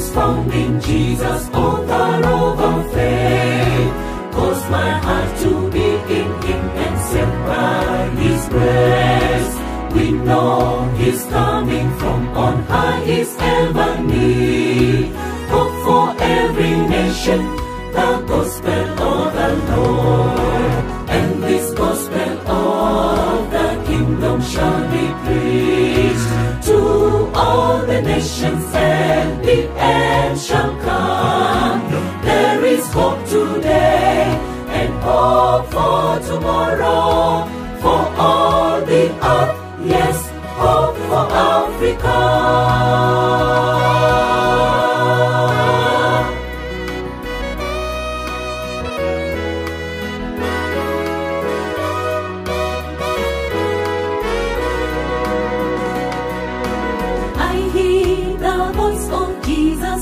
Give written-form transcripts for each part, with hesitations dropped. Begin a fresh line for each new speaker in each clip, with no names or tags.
is found in Jesus, author of our faith. Cause my heart to beat in Him and set by His grace. We know His coming from on high is ever near. Hope for every nation, the gospel of the Lord. And this gospel of the kingdom shall be preached to all the nations, and the end shall come. There is hope today and hope for tomorrow, for all the earth, yes, hope for Africa.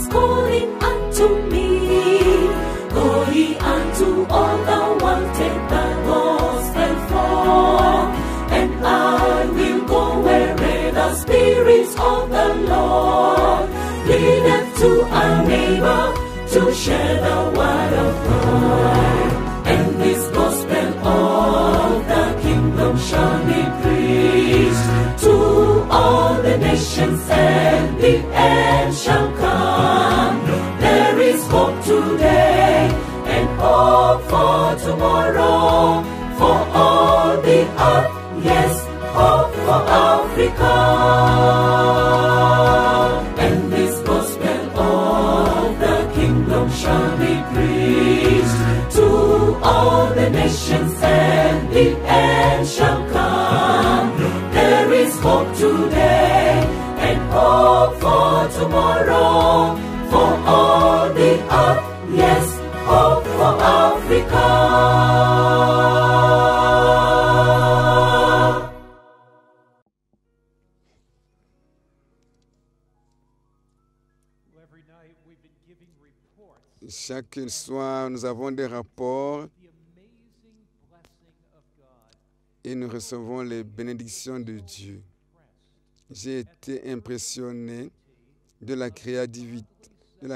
Calling unto me, go ye unto all the world, take the gospel for, and I will go wherever the spirits of the Lord leadeth to our neighbor to share the word of God. And this gospel of the kingdom shall be preached to all the nations, and the end shall come. There is hope today and hope for tomorrow, for all the earth, yes, hope for Africa. And this gospel of the kingdom shall be preached to all the nations, and the end shall come. There is hope today and hope for tomorrow, for all the earth, yes, hope for Africa.
Chaque soir, nous avons des rapports et nous recevons les bénédictions de Dieu. J'ai été impressionné de la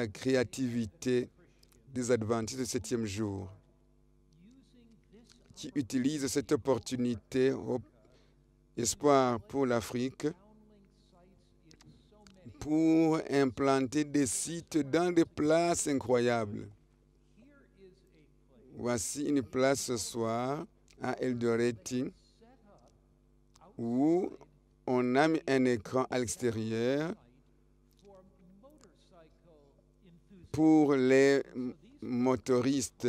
créativité des adventistes du 7e jour qui utilisent cette opportunité au espoir pour l'Afrique pour implanter des sites dans des places incroyables. Voici une place ce soir à Eldoret où on a mis un écran à l'extérieur pour les motoristes,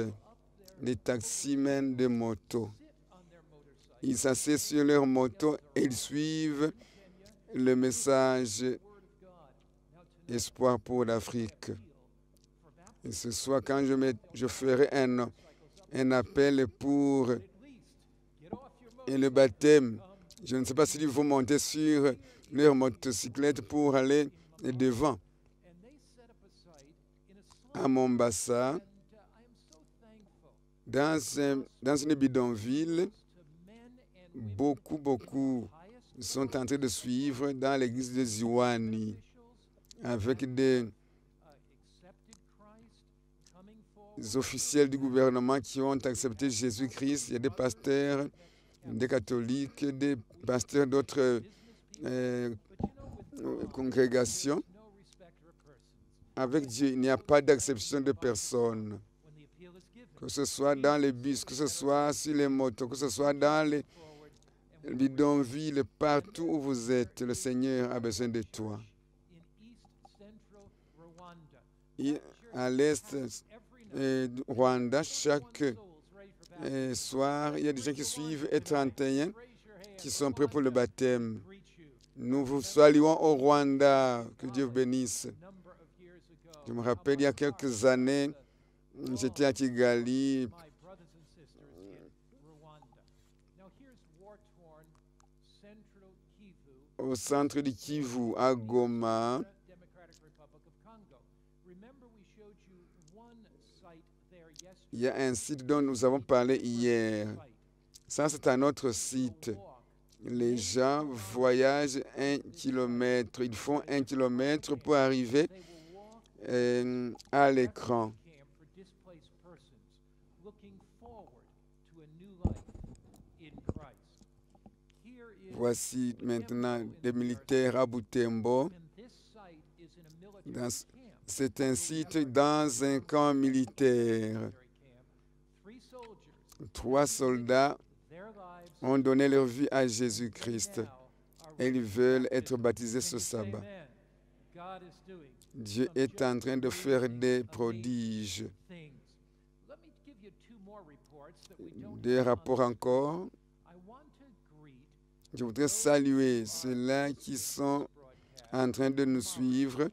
les taximens de moto. Ils s'asseyent sur leur moto et ils suivent le message espoir pour l'Afrique. Et ce soir, quand je ferai un appel pour le baptême, je ne sais pas s'il faut monter sur leur motocyclette pour aller devant. À Mombasa, dans une bidonville, beaucoup sont en train de suivre dans l'église de Ziwani avec des officiels du gouvernement qui ont accepté Jésus-Christ. Il y a des pasteurs, des catholiques, des pasteurs d'autres congrégations. Avec Dieu, il n'y a pas d'acception de personne. Que ce soit dans les bus, que ce soit sur les motos, que ce soit dans les bidonvilles, partout où vous êtes, le Seigneur a besoin de toi. À l'est du Rwanda, chaque soir, il y a des gens qui suivent et 31 qui sont prêts pour le baptême. Nous vous saluons au Rwanda. Que Dieu vous bénisse. Je me rappelle, il y a quelques années, j'étais à Kigali. Au centre du Kivu, à Goma. Il y a un site dont nous avons parlé hier. Ça, c'est un autre site. Les gens voyagent 1 kilomètre. Ils font 1 kilomètre pour arriver à l'écran. Voici maintenant des militaires à Butembo. C'est un site dans un camp militaire. 3 soldats ont donné leur vie à Jésus-Christ et ils veulent être baptisés ce sabbat. Dieu est en train de faire des prodiges. Des rapports encore. Je voudrais saluer ceux-là qui sont en train de nous suivre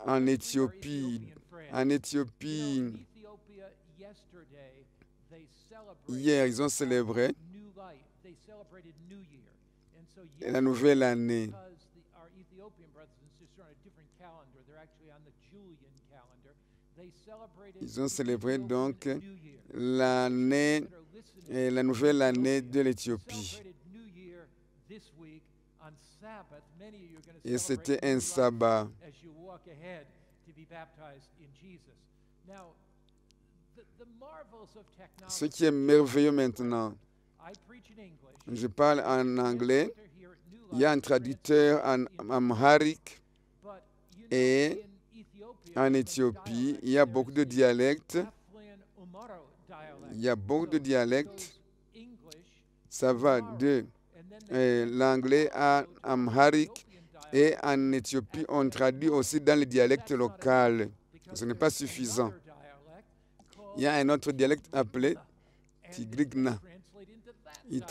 en Éthiopie. En Éthiopie, hier, ils ont célébré la nouvelle année. Ils ont célébré donc l'année et la nouvelle année de l'Éthiopie. Et c'était un sabbat. Ce qui est merveilleux maintenant, je parle en anglais, il y a un traducteur en amharique et en Éthiopie, il y a beaucoup de dialectes. Il y a beaucoup de dialectes. Ça va de l'anglais à amharique et en Éthiopie, on traduit aussi dans les dialectes locaux. Ce n'est pas suffisant. Il y a un autre dialecte appelé Tigrigna. Ils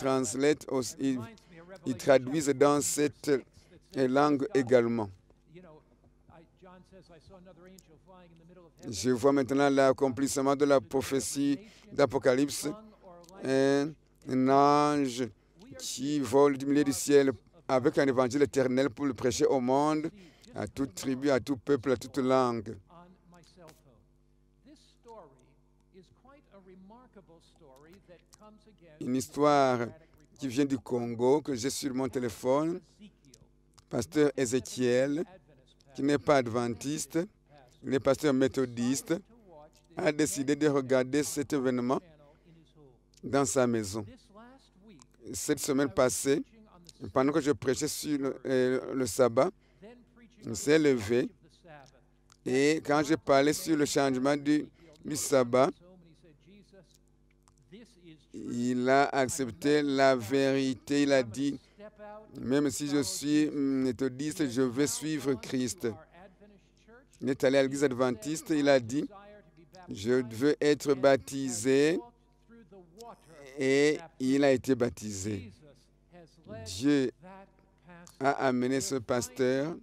traduisent dans cette langue également. Je vois maintenant l'accomplissement de la prophétie d'Apocalypse. Un ange qui vole du milieu du ciel avec un évangile éternel pour le prêcher au monde, à toute tribu, à tout peuple, à toute langue. Une histoire qui vient du Congo, que j'ai sur mon téléphone. Pasteur Ézéchiel, qui n'est pas adventiste, il est pasteur méthodiste, a décidé de regarder cet événement dans sa maison. Cette semaine passée, pendant que je prêchais sur le sabbat, il s'est levé et quand je parlais sur le changement du sabbat, il a accepté la vérité. Il a dit, même si je suis méthodiste, je veux suivre Christ. Il est allé à l'église adventiste, il a dit, je veux être baptisé, et il a été baptisé. Dieu a amené ce pasteur.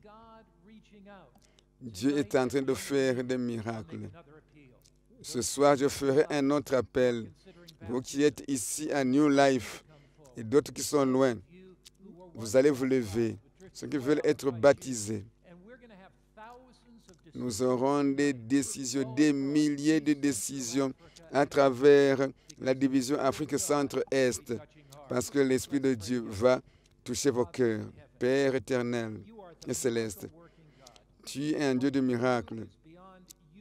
Dieu est en train de faire des miracles. Ce soir, je ferai un autre appel. Vous qui êtes ici à New Life et d'autres qui sont loin, vous allez vous lever. Ceux qui veulent être baptisés. Nous aurons des décisions, des milliers de décisions à travers la division Afrique Centre-Est, parce que l'Esprit de Dieu va toucher vos cœurs. Père éternel et céleste, tu es un Dieu de miracles.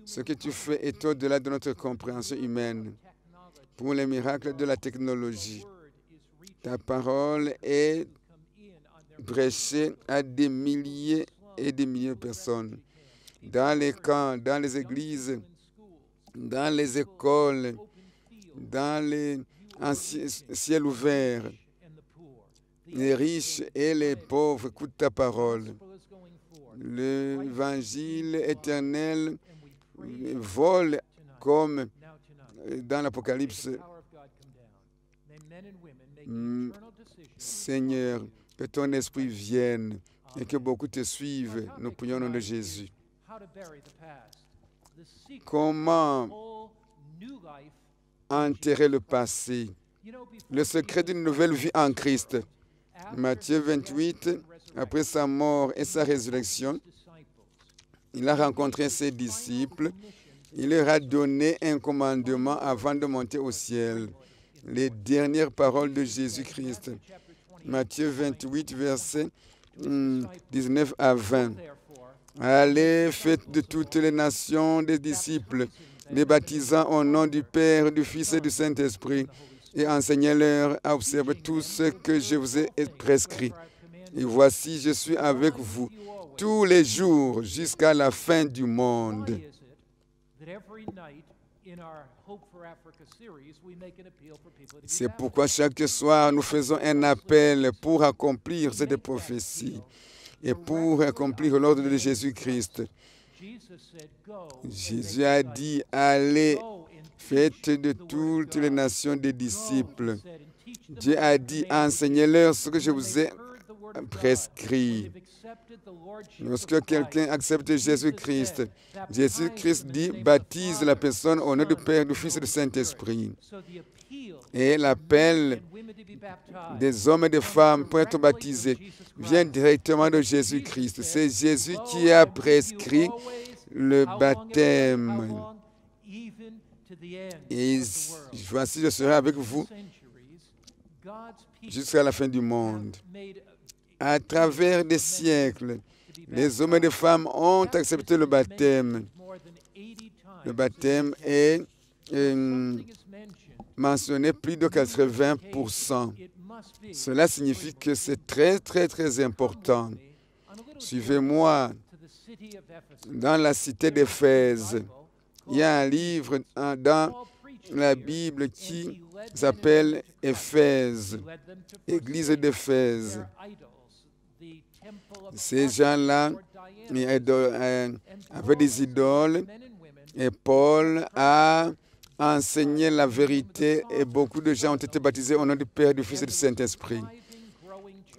Ce que tu fais est au-delà de notre compréhension humaine. Pour les miracles de la technologie, ta parole est prêchée à des milliers et des milliers de personnes. Dans les camps, dans les églises, dans les écoles, dans les ciels ouverts. Les riches et les pauvres écoutent ta parole. L'évangile éternel vole comme dans l'Apocalypse. Seigneur, que ton esprit vienne et que beaucoup te suivent. Nous prions au nom de Jésus. Comment enterrer le passé? Le secret d'une nouvelle vie en Christ. Matthieu 28, après sa mort et sa résurrection, il a rencontré ses disciples. Il leur a donné un commandement avant de monter au ciel. Les dernières paroles de Jésus-Christ. Matthieu 28, versets 19 à 20. Allez, faites de toutes les nations des disciples, les baptisant au nom du Père, du Fils et du Saint-Esprit, et enseignez-leur à observer tout ce que je vous ai prescrit. Et voici, je suis avec vous tous les jours jusqu'à la fin du monde. C'est pourquoi chaque soir, nous faisons un appel pour accomplir cette prophétie et pour accomplir l'ordre de Jésus-Christ. Jésus a dit, allez, faites de toutes les nations des disciples. Dieu a dit, enseignez-leur ce que je vous ai prescrit. Lorsque quelqu'un accepte Jésus-Christ, Jésus-Christ dit, baptise la personne au nom du Père, du Fils et du Saint-Esprit. Et l'appel des hommes et des femmes pour être baptisés vient directement de Jésus-Christ. C'est Jésus qui a prescrit le baptême. Et voici, je serai avec vous jusqu'à la fin du monde. À travers des siècles, les hommes et les femmes ont accepté le baptême. Le baptême est mentionné plus de 80%. Cela signifie que c'est très, très, très important. Suivez-moi dans la cité d'Éphèse. Il y a un livre dans la Bible qui s'appelle Éphèse, Église d'Éphèse. Ces gens-là avaient des idoles et Paul a enseigné la vérité et beaucoup de gens ont été baptisés au nom du Père, du Fils et du Saint-Esprit.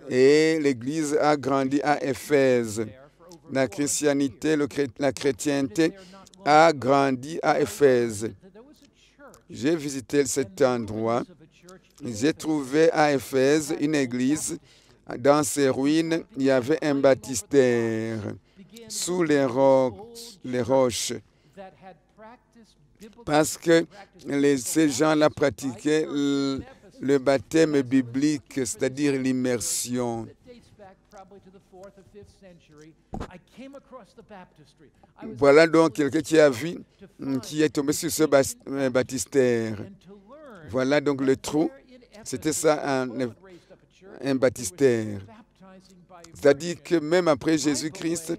Et l'Église a grandi à Éphèse. La christianité, la chrétienté a grandi à Éphèse. J'ai visité cet endroit. J'ai trouvé à Éphèse une église. Dans ces ruines, il y avait un baptistère sous les roches. Parce que ces gens-là pratiquaient le baptême biblique, c'est-à-dire l'immersion. Voilà donc quelqu'un qui a vu, qui est tombé sur ce baptistère. Voilà donc le trou. C'était ça, un baptistère. C'est-à-dire que même après Jésus-Christ,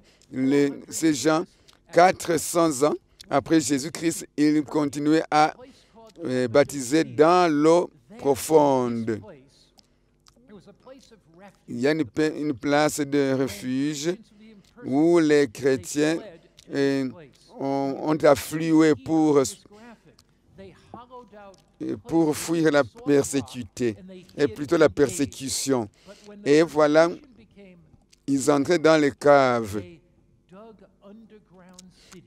ces gens, 400 ans après Jésus-Christ, ils continuaient à baptiser dans l'eau profonde. Il y a une place de refuge où les chrétiens ont afflué pour fuir la persécution, et plutôt la persécution. Et voilà, ils entraient dans les caves.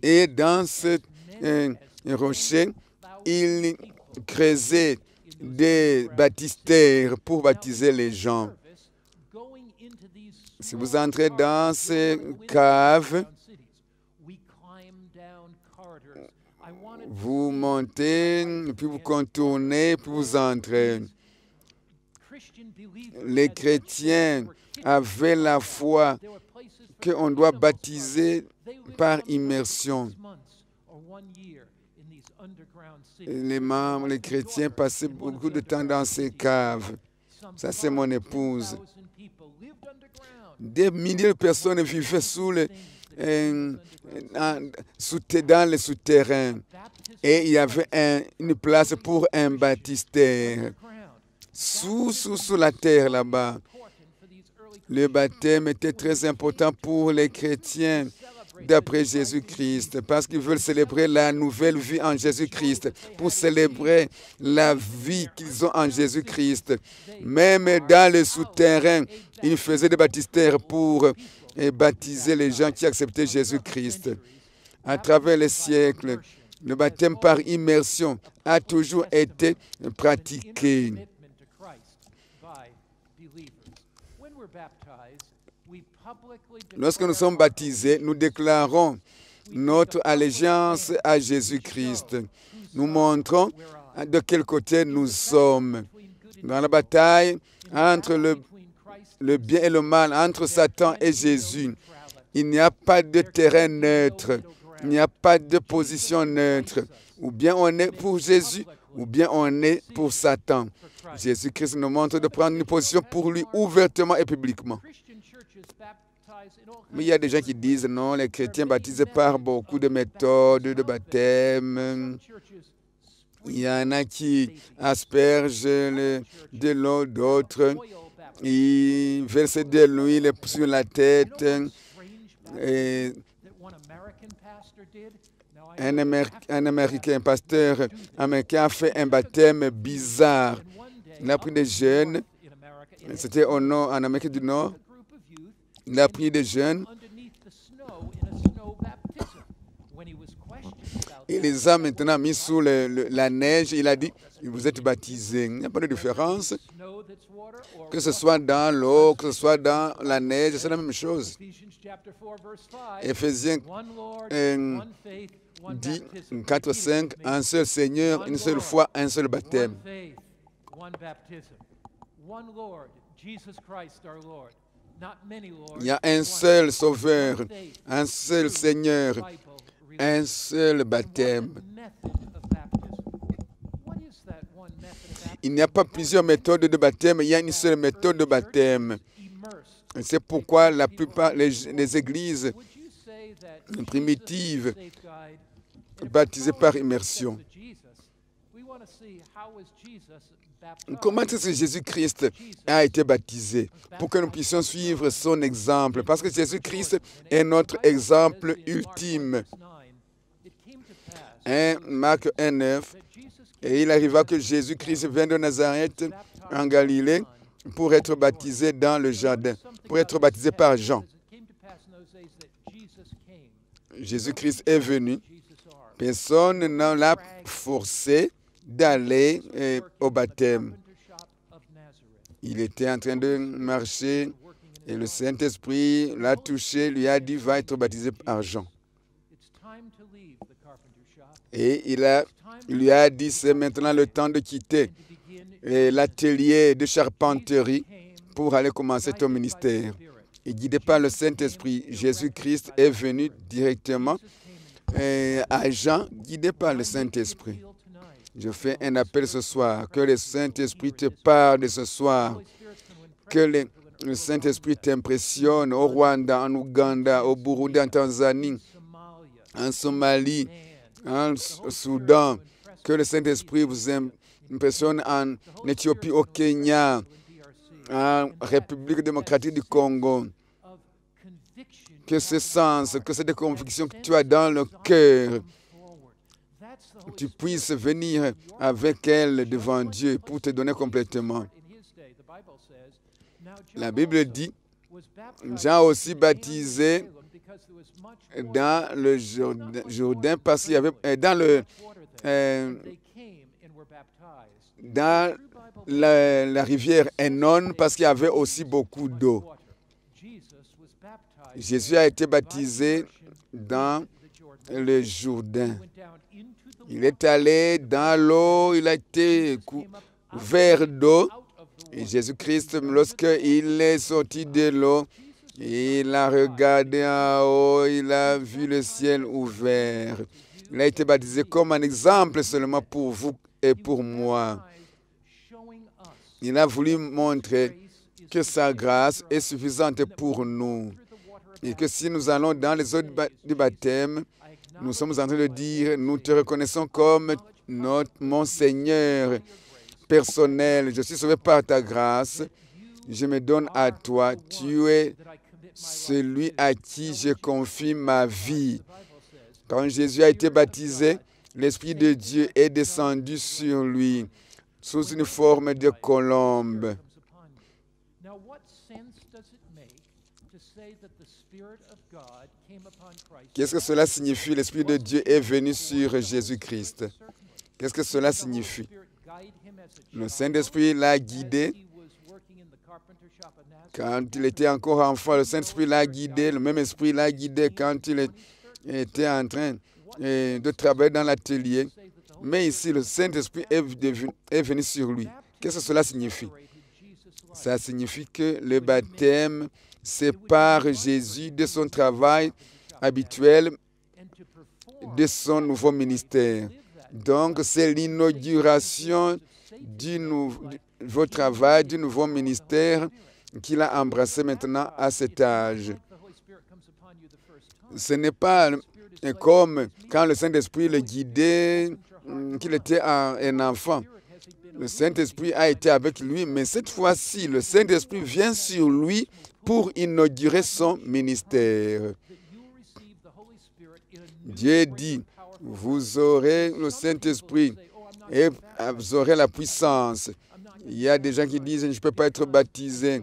Et dans ce rocher, ils creusaient des baptistères pour baptiser les gens. Si vous entrez dans ces caves, vous montez, puis vous contournez, puis vous entrez. Les chrétiens avaient la foi qu'on doit baptiser par immersion. Les chrétiens passaient beaucoup de temps dans ces caves. Ça, c'est mon épouse. Des milliers de personnes vivaient dans les souterrains. Et il y avait une place pour un baptistère. Sous la terre, là-bas. Le baptême était très important pour les chrétiens d'après Jésus-Christ, parce qu'ils veulent célébrer la nouvelle vie en Jésus-Christ, pour célébrer la vie qu'ils ont en Jésus-Christ. Même dans les souterrains, ils faisaient des baptistères pour baptiser les gens qui acceptaient Jésus-Christ. À travers les siècles, le baptême par immersion a toujours été pratiqué. Lorsque nous sommes baptisés, nous déclarons notre allégeance à Jésus-Christ. Nous montrons de quel côté nous sommes. Dans la bataille entre le bien et le mal, entre Satan et Jésus, Il n'y a pas de terrain neutre. Il n'y a pas de position neutre. Ou bien on est pour Jésus, ou bien on est pour Satan. Jésus-Christ nous montre de prendre une position pour lui ouvertement et publiquement. Mais il y a des gens qui disent non, les chrétiens baptisent par beaucoup de méthodes de baptême. Il y en a qui aspergent de l'eau, d'autres. Ils versent de l'huile sur la tête. Et un Américain, pasteur américain, a fait un baptême bizarre. Il a pris des jeunes, c'était en Amérique du Nord. Il a pris des jeunes et les a maintenant mis sous la neige. Il a dit, vous êtes baptisés. Il n'y a pas de différence. Que ce soit dans l'eau, que ce soit dans la neige, c'est la même chose. Éphésiens 10, 4, 5, un seul Seigneur, une seule foi, un seul baptême. Il y a un seul Sauveur, un seul Seigneur, un seul baptême. Il n'y a pas plusieurs méthodes de baptême, il y a une seule méthode de baptême. C'est pourquoi la plupart des églises primitives baptisées par immersion. Comment est-ce que Jésus-Christ a été baptisé? Pour que nous puissions suivre son exemple. Parce que Jésus-Christ est notre exemple ultime. Marc 1, 9. Et il arriva que Jésus-Christ vint de Nazareth en Galilée pour être baptisé dans le jardin, pour être baptisé par Jean. Jésus-Christ est venu. Personne ne l'a forcé d'aller au baptême. Il était en train de marcher et le Saint-Esprit l'a touché, lui a dit, va être baptisé par Jean. Et il lui a dit, c'est maintenant le temps de quitter l'atelier de charpenterie pour aller commencer ton ministère. Et guidé par le Saint-Esprit, Jésus-Christ est venu directement à Jean, guidé par le Saint-Esprit. Je fais un appel ce soir, que le Saint-Esprit te parle ce soir, que le Saint-Esprit t'impressionne au Rwanda, en Ouganda, au Burundi, en Tanzanie, en Somalie, en Soudan, que le Saint-Esprit vous impressionne en Éthiopie, au Kenya, en République démocratique du Congo. Que ce sens, que cette conviction que tu as dans le cœur, tu puisses venir avec elle devant Dieu pour te donner complètement. La Bible dit, Jean aussi baptisé dans le Jourdain parce qu'il y avait dans la rivière Hénon parce qu'il y avait aussi beaucoup d'eau. Jésus a été baptisé dans le Jourdain. Il est allé dans l'eau, il a été couvert d'eau. Et Jésus-Christ, lorsqu'il est sorti de l'eau, il a regardé en haut, il a vu le ciel ouvert. Il a été baptisé comme un exemple seulement pour vous et pour moi. Il a voulu montrer que sa grâce est suffisante pour nous. Et que si nous allons dans les eaux du baptême, nous sommes en train de dire, nous te reconnaissons comme mon Seigneur personnel. Je suis sauvé par ta grâce. Je me donne à toi. Tu es celui à qui je confie ma vie. Quand Jésus a été baptisé, l'Esprit de Dieu est descendu sur lui sous une forme de colombe. Qu'est-ce que cela signifie? L'Esprit de Dieu est venu sur Jésus-Christ. Qu'est-ce que cela signifie? Le Saint-Esprit l'a guidé. Quand il était encore enfant, le Saint-Esprit l'a guidé. Le même Esprit l'a guidé quand il était en train de travailler dans l'atelier. Mais ici, le Saint-Esprit est venu sur lui. Qu'est-ce que cela signifie? Ça signifie que le baptême sépare Jésus de son travail habituel, de son nouveau ministère. Donc, c'est l'inauguration du nouveau travail, du nouveau ministère qu'il a embrassé maintenant à cet âge. Ce n'est pas comme quand le Saint-Esprit le guidait, qu'il était un enfant. Le Saint-Esprit a été avec lui, mais cette fois-ci, le Saint-Esprit vient sur lui pour inaugurer son ministère. Dieu dit, vous aurez le Saint-Esprit et vous aurez la puissance. Il y a des gens qui disent, je ne peux pas être baptisé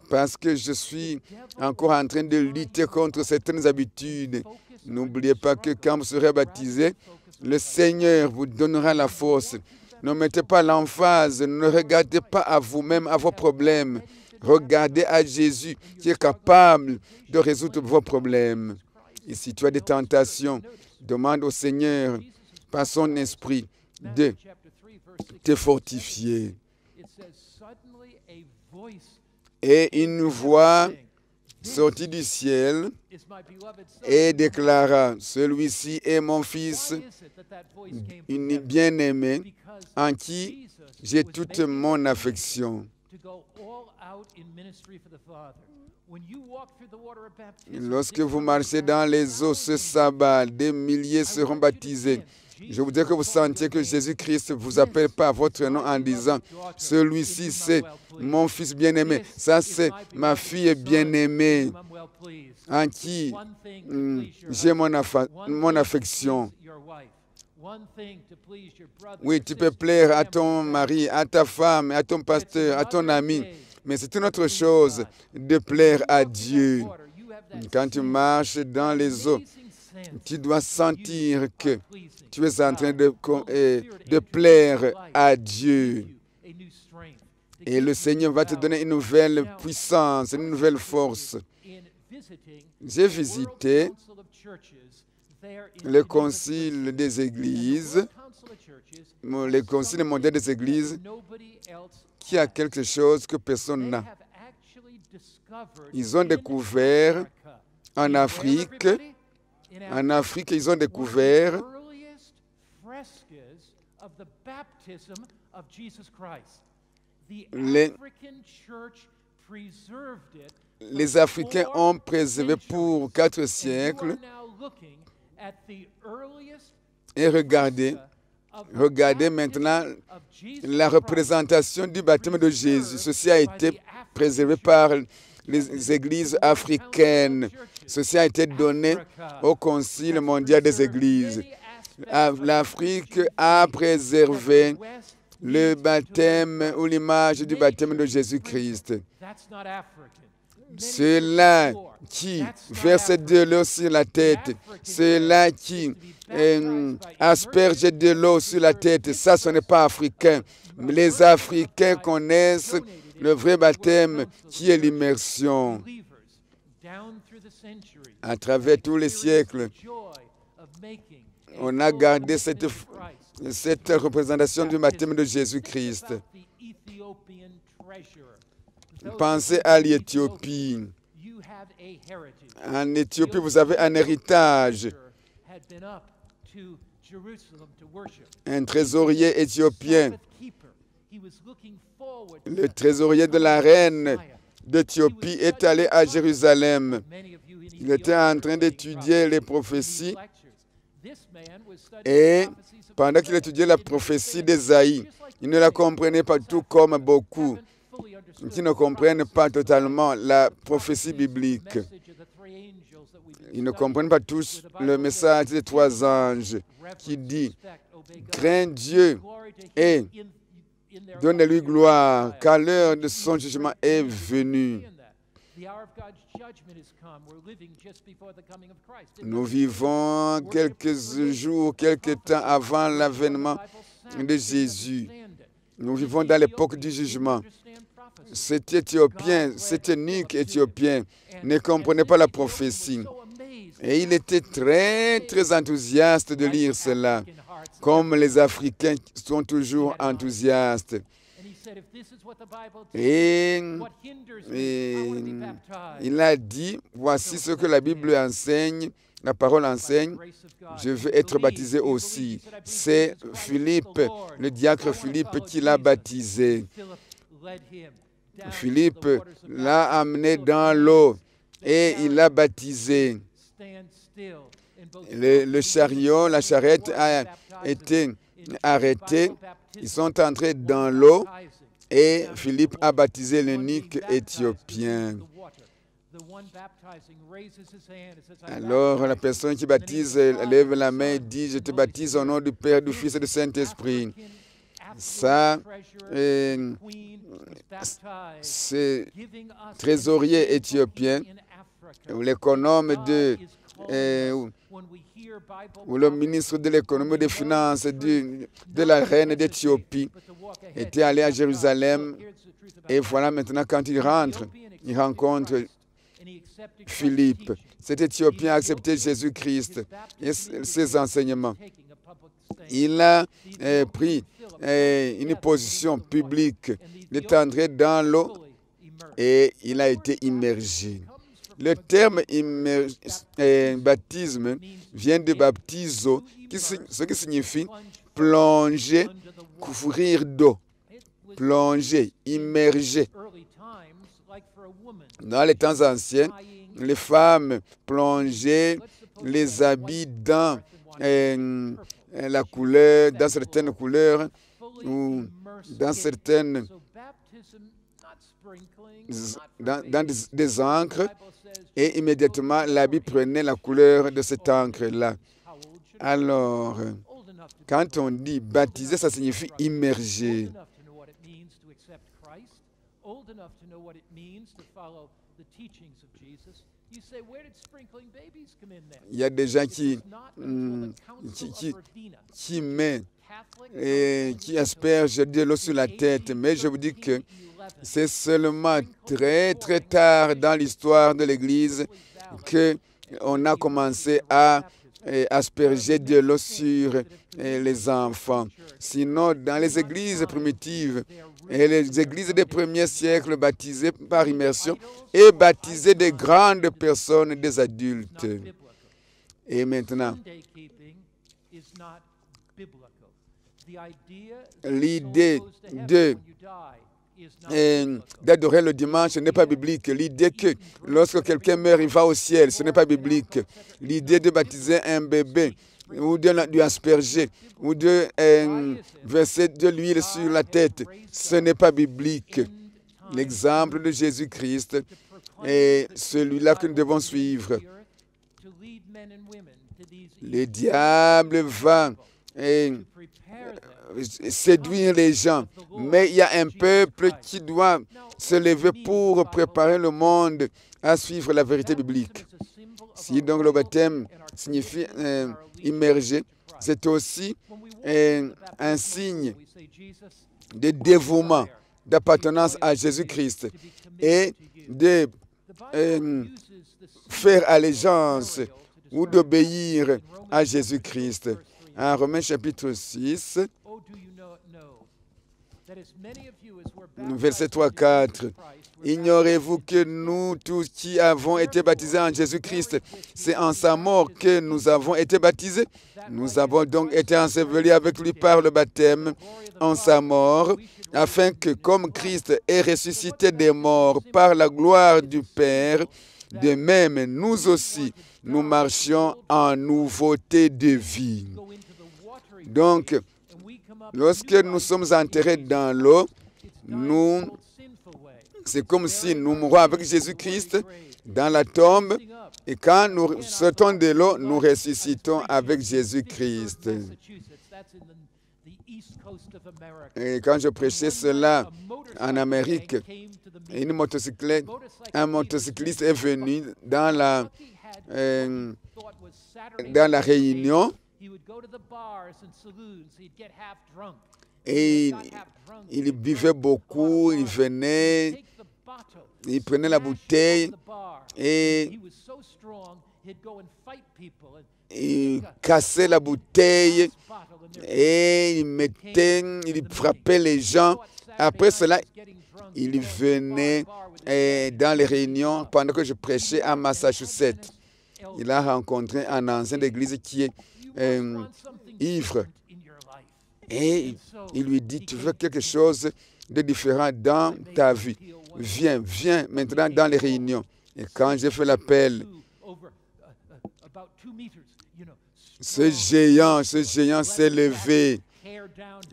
parce que je suis encore en train de lutter contre certaines habitudes. N'oubliez pas que quand vous serez baptisé, le Seigneur vous donnera la force. Ne mettez pas l'emphase, ne regardez pas à vous-même, à vos problèmes. Regardez à Jésus qui est capable de résoudre vos problèmes. Et si tu as des tentations, demande au Seigneur, par son esprit, de te fortifier. Et une voix sortit du ciel et déclara, celui-ci est mon fils bien-aimé, en qui j'ai toute mon affection. Lorsque vous marchez dans les eaux ce sabbat, des milliers seront baptisés. Je voudrais que vous sentiez que Jésus-Christ ne vous appelle pas à votre nom en disant « Celui-ci, c'est mon fils bien-aimé. Ça, c'est ma fille bien-aimée en qui j'ai mon affection. » Oui, tu peux plaire à ton mari, à ta femme, à ton pasteur, à ton ami. Mais c'est une autre chose de plaire à Dieu. Quand tu marches dans les eaux, tu dois sentir que tu es en train de plaire à Dieu. Et le Seigneur va te donner une nouvelle puissance, une nouvelle force. J'ai visité le concile des églises, le concile mondial des églises, qui a quelque chose que personne n'a. Ils ont découvert en Afrique, ils ont découvert les Africains ont préservé pour 4 siècles. Et regardez maintenant la représentation du baptême de Jésus. Ceci a été préservé par les églises africaines. Ceci a été donné au Concile mondial des églises. L'Afrique a préservé le baptême ou l'image du baptême de Jésus-Christ. Ceux-là qui versent de l'eau sur la tête, ceux-là qui aspergent de l'eau sur la tête, ça, ce n'est pas africain. Les Africains connaissent le vrai baptême qui est l'immersion. À travers tous les siècles, on a gardé cette représentation du baptême de Jésus-Christ. Pensez à l'Éthiopie. En Éthiopie, vous avez un héritage. Un trésorier éthiopien, le trésorier de la reine d'Éthiopie, est allé à Jérusalem. Il était en train d'étudier les prophéties et pendant qu'il étudiait la prophétie d'Ésaïe, il ne la comprenait pas, tout comme beaucoup qui ne comprennent pas totalement la prophétie biblique. Ils ne comprennent pas tous le message des 3 anges qui dit « Crains Dieu et donne-lui gloire, car l'heure de son jugement est venue. » Nous vivons quelques jours, quelques temps avant l'avènement de Jésus. Nous vivons dans l'époque du jugement. Cet Éthiopien, cet eunuque éthiopien ne comprenait pas la prophétie. Et il était très, très enthousiaste de lire cela, comme les Africains sont toujours enthousiastes. Et il a dit, voici ce que la Bible enseigne, la parole enseigne, je veux être baptisé aussi. C'est Philippe, le diacre Philippe qui l'a baptisé. Philippe l'a amené dans l'eau et il l'a baptisé. Le chariot, la charrette a été arrêtée. Ils sont entrés dans l'eau et Philippe a baptisé l'eunuque éthiopien. Alors la personne qui baptise lève la main et dit, je te baptise au nom du Père, du Fils et du Saint-Esprit. Ça, c'est trésorier éthiopien, ou l'économe ou le ministre de l'économie et des finances de la reine d'Éthiopie était allé à Jérusalem. Et voilà maintenant quand il rentre, il rencontre Philippe. Cet Éthiopien a accepté Jésus-Christ et ses enseignements. Il a pris une position publique, il est entré dans l'eau et il a été immergé. Le terme baptisme vient de baptizo, ce qui signifie plonger, couvrir d'eau, plonger, immerger. Dans les temps anciens, les femmes plongeaient les habits dans la couleur, dans certaines couleurs ou dans certaines dans des encres, et immédiatement l'habit prenait la couleur de cette encre-là. Alors, quand on dit baptiser, ça signifie immerger. Il y a des gens qui aspergent de l'eau sur la tête, mais je vous dis que c'est seulement très très tard dans l'histoire de l'Église qu'on a commencé à asperger de l'eau sur les enfants. Sinon, dans les églises primitives et les églises des premiers siècles, baptisées par immersion et baptisaient des grandes personnes, des adultes. Et maintenant, l'idée d'adorer le dimanche n'est pas biblique. L'idée que lorsque quelqu'un meurt, il va au ciel, ce n'est pas biblique. L'idée de baptiser un bébé ou de lui asperger ou de verser de l'huile sur la tête, ce n'est pas biblique. L'exemple de Jésus-Christ est celui-là que nous devons suivre. Le diable va séduire les gens, mais il y a un peuple qui doit se lever pour préparer le monde à suivre la vérité biblique. Si donc le baptême signifie immerger, c'est aussi un signe de dévouement, d'appartenance à Jésus-Christ et de faire allégeance ou d'obéir à Jésus-Christ. En Romains chapitre 6, verset 3-4. Ignorez-vous que nous tous qui avons été baptisés en Jésus-Christ, c'est en sa mort que nous avons été baptisés. Nous avons donc été ensevelis avec lui par le baptême en sa mort, afin que, comme Christ est ressuscité des morts par la gloire du Père, de même nous aussi, nous marchions en nouveauté de vie. Donc, lorsque nous sommes enterrés dans l'eau, c'est comme si nous mourons avec Jésus-Christ dans la tombe, et quand nous sortons de l'eau, nous ressuscitons avec Jésus-Christ. Et quand je prêchais cela en Amérique, un motocycliste est venu dans la réunion et il buvait beaucoup, il venait, il prenait la bouteille et il cassait la bouteille et il frappait les gens Après cela, il venait dans les réunions pendant que je prêchais à Massachusetts. Il a rencontré un ancien d'église qui est ivre. Et il lui dit, tu veux quelque chose de différent dans ta vie. Viens maintenant dans les réunions. Et quand j'ai fait l'appel, ce géant s'est levé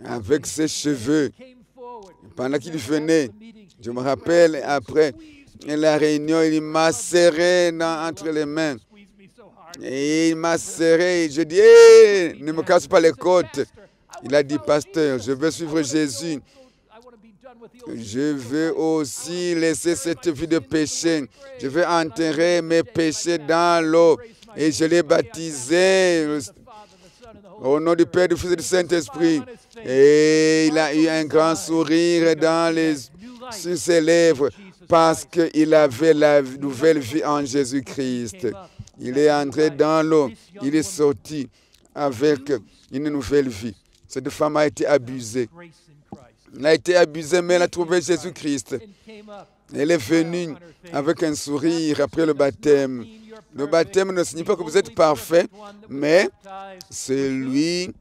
avec ses cheveux. Pendant qu'il venait, je me rappelle, après la réunion, il m'a serré entre les mains. Et il m'a serré. Je dis, hey, ne me casse pas les côtes. Il a dit, pasteur, je veux suivre Jésus. Je veux aussi laisser cette vie de péché. Je veux enterrer mes péchés dans l'eau. Et je l'ai baptisé au nom du Père, du Fils et du Saint-Esprit. Et il a eu un grand sourire sur ses lèvres parce qu'il avait la nouvelle vie en Jésus-Christ. Il est entré dans l'eau. Il est sorti avec une nouvelle vie. Cette femme a été abusée. Elle a été abusée, mais elle a trouvé Jésus-Christ. Elle est venue avec un sourire après le baptême. Le baptême ne signifie pas que vous êtes parfait, mais c'est lui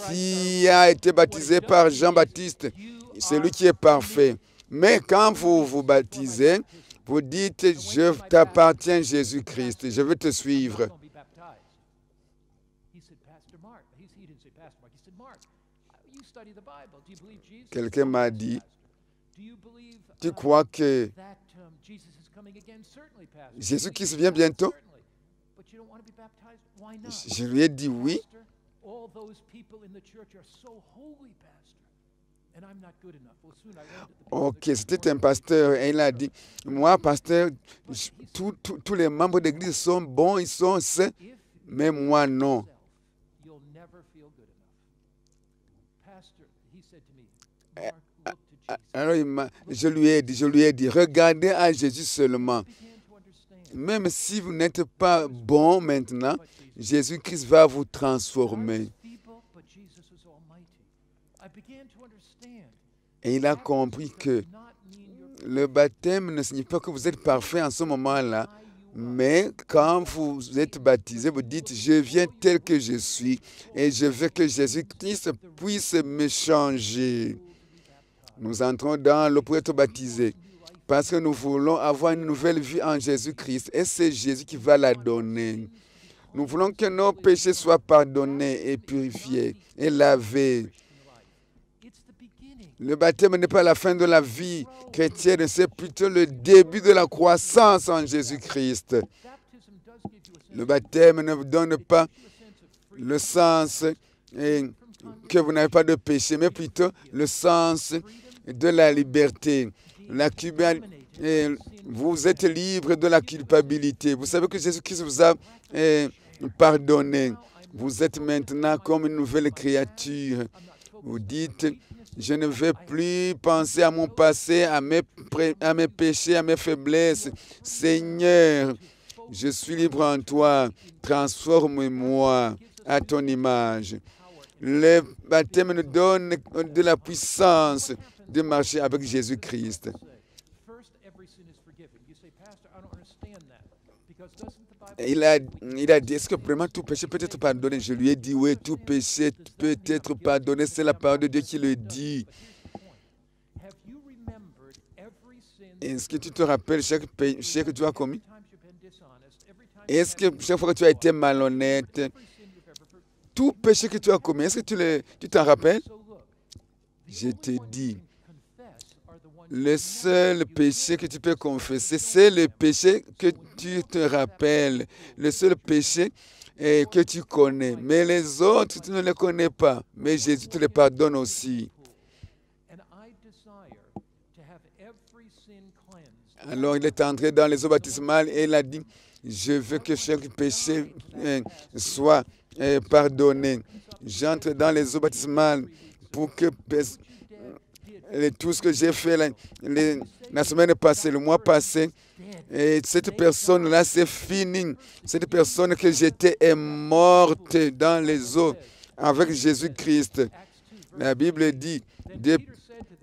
qui a été baptisé par Jean-Baptiste. C'est lui qui est parfait. Mais quand vous vous baptisez, vous dites, je t'appartiens Jésus-Christ, je veux te suivre. Quelqu'un m'a dit, tu crois que Jésus-Christ vient bientôt? Je lui ai dit oui. Ok, c'était un pasteur et il a dit, moi, pasteur, tous les membres d'église sont bons, ils sont saints, mais moi, non. Alors, je lui ai dit, regardez à Jésus seulement. Même si vous n'êtes pas bon maintenant, Jésus-Christ va vous transformer. Et il a compris que le baptême ne signifie pas que vous êtes parfait en ce moment-là, mais quand vous êtes baptisé, vous dites, je viens tel que je suis et je veux que Jésus-Christ puisse me changer. Nous entrons dans l'eau pour être baptisés parce que nous voulons avoir une nouvelle vie en Jésus-Christ et c'est Jésus qui va la donner. Nous voulons que nos péchés soient pardonnés et purifiés et lavés. Le baptême n'est pas la fin de la vie chrétienne, c'est plutôt le début de la croissance en Jésus-Christ. Le baptême ne vous donne pas le sens que vous n'avez pas de péché, mais plutôt le sens de la liberté. Vous êtes libre de la culpabilité. Vous savez que Jésus-Christ vous a pardonné. Vous êtes maintenant comme une nouvelle créature. Vous dites, je ne vais plus penser à mon passé, à mes péchés, à mes faiblesses. Seigneur, je suis libre en toi. Transforme-moi à ton image. Le baptême nous donne de la puissance de marcher avec Jésus-Christ. Il a dit, est-ce que vraiment tout péché peut être pardonné? Je lui ai dit, oui, tout péché peut être pardonné. C'est la parole de Dieu qui le dit. Est-ce que tu te rappelles chaque péché que tu as commis? Est-ce que chaque fois que tu as été malhonnête, tout péché que tu as commis, est-ce que tu t'en rappelles? Je te dis, le seul péché que tu peux confesser, c'est le péché que tu te rappelles. Le seul péché que tu connais. Mais les autres, tu ne les connais pas. Mais Jésus te les pardonne aussi. Alors il est entré dans les eaux baptismales et il a dit, je veux que chaque péché soit pardonné. J'entre dans les eaux baptismales pour que tout ce que j'ai fait la semaine passée, le mois passé, et cette personne-là, c'est fini. Cette personne que j'étais est morte dans les eaux avec Jésus-Christ. La Bible dit,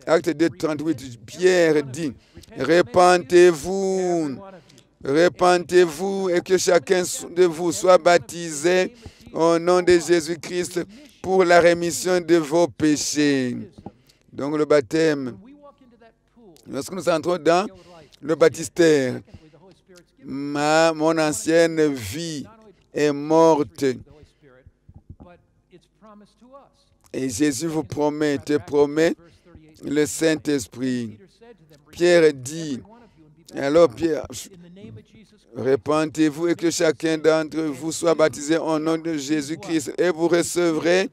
Acte 2, 38, Pierre dit, répentez-vous, répentez-vous et que chacun de vous soit baptisé au nom de Jésus-Christ pour la rémission de vos péchés. Donc le baptême, lorsque nous entrons dans le baptistère, mon ancienne vie est morte. Et Jésus vous promet, te promet le Saint-Esprit. Pierre dit, alors Pierre, répentez-vous et que chacun d'entre vous soit baptisé au nom de Jésus-Christ et vous recevrez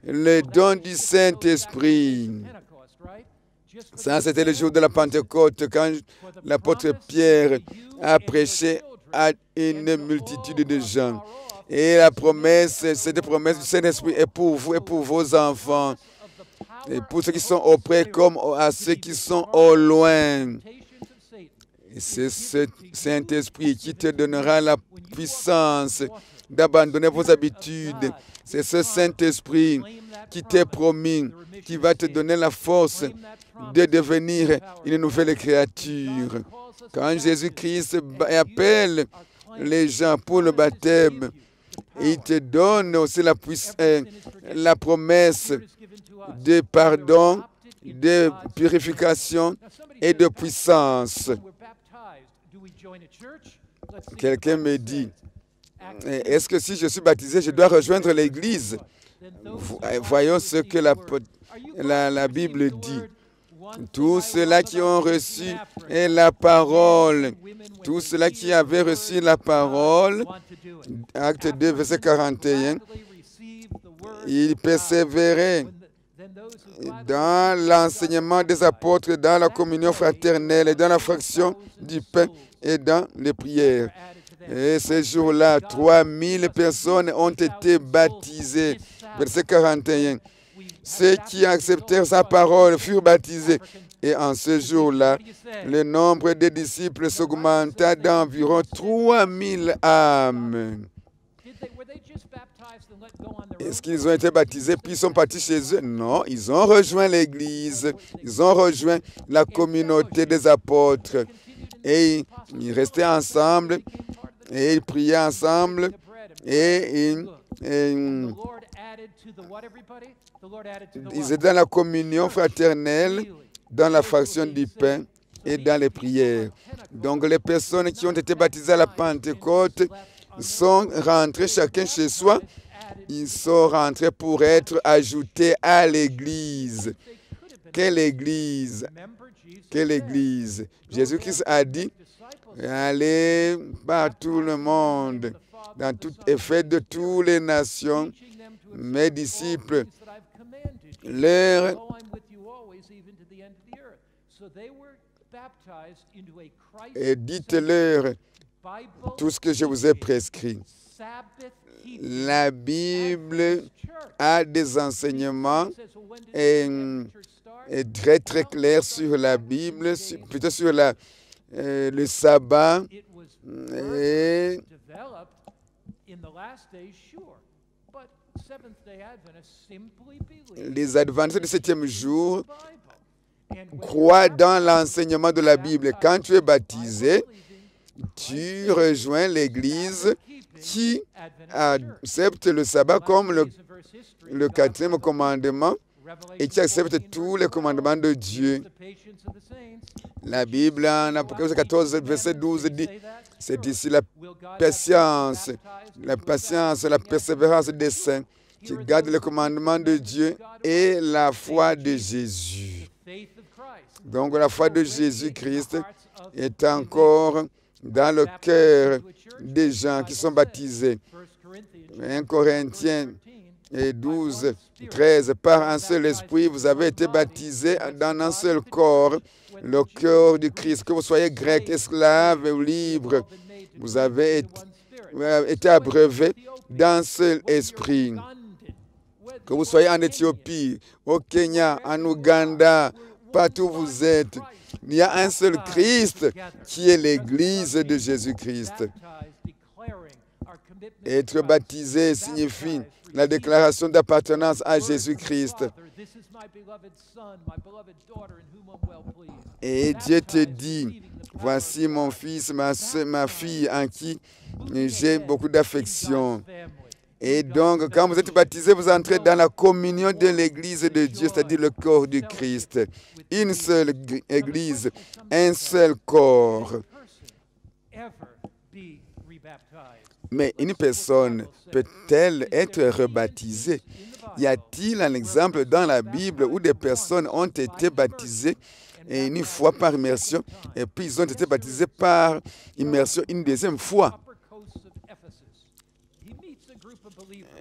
le don du Saint-Esprit. Ça, c'était le jour de la Pentecôte, quand l'apôtre Pierre a prêché à une multitude de gens. Et la promesse, cette promesse du Saint-Esprit est pour vous et pour vos enfants. Et pour ceux qui sont auprès comme à ceux qui sont au loin. Et c'est ce Saint-Esprit qui te donnera la puissance d'abandonner vos habitudes. C'est ce Saint-Esprit qui t'est promis, qui va te donner la force de devenir une nouvelle créature. Quand Jésus-Christ appelle les gens pour le baptême, il te donne aussi la promesse de pardon, de purification et de puissance. Quelqu'un me dit, est-ce que si je suis baptisé, je dois rejoindre l'Église? Voyons ce que la Bible dit. Tous ceux-là qui ont reçu la parole, tous ceux-là qui avaient reçu la parole, Acte 2, verset 41, ils persévéraient dans l'enseignement des apôtres, dans la communion fraternelle, et dans la fraction du pain et dans les prières. Et ce jour-là, 3000 personnes ont été baptisées. Verset 41. Ceux qui acceptèrent sa parole furent baptisés. Et en ce jour-là, le nombre des disciples s'augmenta d'environ 3000 âmes. Est-ce qu'ils ont été baptisés puis ils sont partis chez eux? Non, ils ont rejoint l'Église, ils ont rejoint la communauté des apôtres. Et ils restaient ensemble, et ils priaient ensemble, et ils étaient dans la communion fraternelle, dans la fraction du pain et dans les prières. Donc les personnes qui ont été baptisées à la Pentecôte sont rentrées chacun chez soi. Ils sont rentrés pour être ajoutés à l'Église. Quelle Église? Quelle Église? Jésus-Christ a dit, allez par tout le monde, dans tout effet de toutes les nations, mes disciples, et dites-leur tout ce que je vous ai prescrit. La Bible a des enseignements et très très clairs sur la Bible, plutôt sur le sabbat. Et les adventistes du 7e jour croient dans l'enseignement de la Bible. Quand tu es baptisé, tu rejoins l'Église qui accepte le sabbat comme le 4e commandement et qui accepte tous les commandements de Dieu. La Bible, en Apocalypse 14, verset 12, dit, c'est ici la patience, la persévérance des saints qui gardent les commandements de Dieu et la foi de Jésus. Donc la foi de Jésus-Christ est encore dans le cœur des gens qui sont baptisés. 1 Corinthiens 12, 13, par un seul esprit, vous avez été baptisés dans un seul corps, le corps du Christ. Que vous soyez grec, esclave ou libre, vous avez été abreuvés d'un seul esprit. Que vous soyez en Éthiopie, au Kenya, en Ouganda, partout où vous êtes, il y a un seul Christ qui est l'Église de Jésus-Christ. Être baptisé signifie la déclaration d'appartenance à Jésus-Christ. Et Dieu te dit, voici mon fils, ma fille en qui j'ai beaucoup d'affection. Et donc, quand vous êtes baptisé, vous entrez dans la communion de l'Église de Dieu, c'est-à-dire le corps du Christ. Une seule Église, un seul corps. Mais une personne peut-elle être rebaptisée? Y a-t-il un exemple dans la Bible où des personnes ont été baptisées une fois par immersion et puis ils ont été baptisés par immersion une deuxième fois?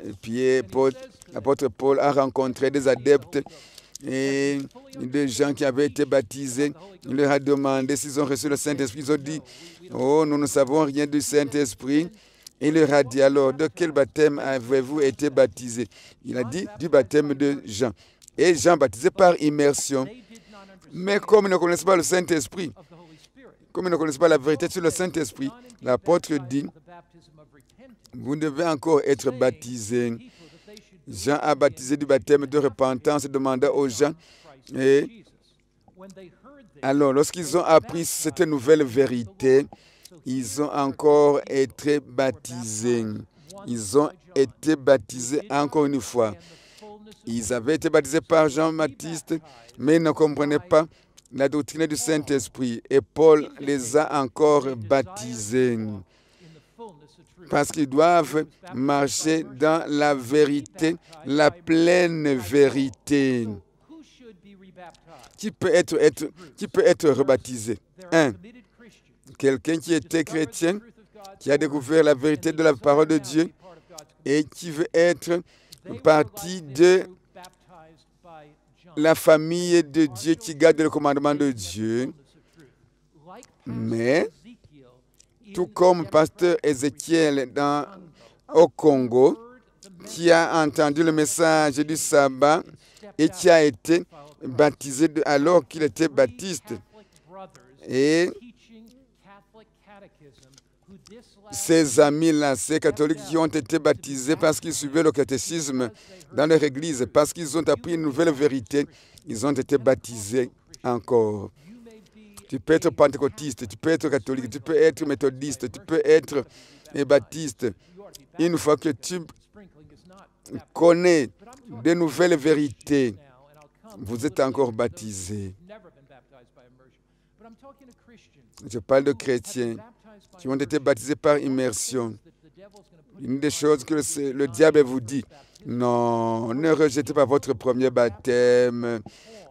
Et puis l'apôtre Paul a rencontré des adeptes et des gens qui avaient été baptisés. Il leur a demandé s'ils ont reçu le Saint-Esprit. Ils ont dit, oh, nous ne savons rien du Saint-Esprit. Il leur a dit, alors, de quel baptême avez-vous été baptisé? Il a dit, du baptême de Jean. Et Jean baptisé par immersion. Mais comme ils ne connaissent pas le Saint-Esprit, comme ils ne connaissent pas la vérité sur le Saint-Esprit, l'apôtre dit, vous devez encore être baptisé. Jean a baptisé du baptême de repentance, demanda aux gens. Et alors, lorsqu'ils ont appris cette nouvelle vérité, ils ont encore été baptisés. Ils ont été baptisés encore une fois. Ils avaient été baptisés par Jean-Baptiste, mais ils ne comprenaient pas la doctrine du Saint-Esprit. Et Paul les a encore baptisés. Parce qu'ils doivent marcher dans la vérité, la pleine vérité. Qui peut être rebaptisé? Quelqu'un qui était chrétien, qui a découvert la vérité de la parole de Dieu et qui veut être partie de la famille de Dieu qui garde le commandement de Dieu. Mais, tout comme pasteur Ézéchiel au Congo, qui a entendu le message du sabbat et qui a été baptisé alors qu'il était baptiste. Et ces amis-là, ces catholiques qui ont été baptisés parce qu'ils suivaient le catéchisme dans leur église, parce qu'ils ont appris une nouvelle vérité, ils ont été baptisés encore. Tu peux être pentecôtiste, tu peux être catholique, tu peux être méthodiste, tu peux être baptiste. Une fois que tu connais de nouvelles vérités, vous êtes encore baptisé. Je parle de chrétiens qui ont été baptisés par immersion. Une des choses que le diable vous dit, non, ne rejetez pas votre premier baptême.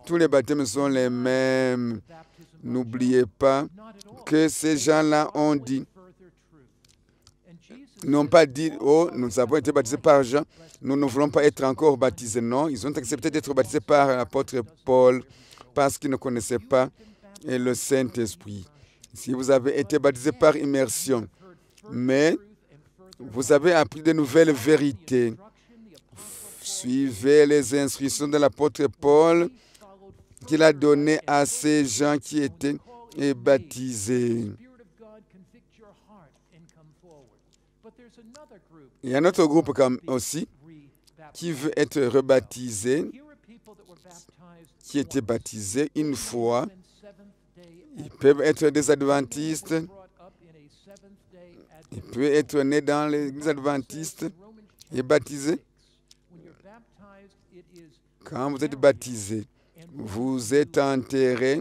Tous les baptêmes sont les mêmes. N'oubliez pas que ces gens-là ont dit, n'ont pas dit, oh, nous avons été baptisés par Jean, nous ne voulons pas être encore baptisés. Non, ils ont accepté d'être baptisés par l'apôtre Paul parce qu'ils ne connaissaient pas le Saint-Esprit. Si vous avez été baptisé par immersion, mais vous avez appris de nouvelles vérités, suivez les instructions de l'apôtre Paul qu'il a données à ces gens qui étaient baptisés. Il y a un autre groupe aussi qui veut être rebaptisé, qui était baptisé une fois. Ils peuvent être des adventistes. Ils peuvent être nés dans l'église adventiste et baptisés. Quand vous êtes baptisé, vous êtes enterré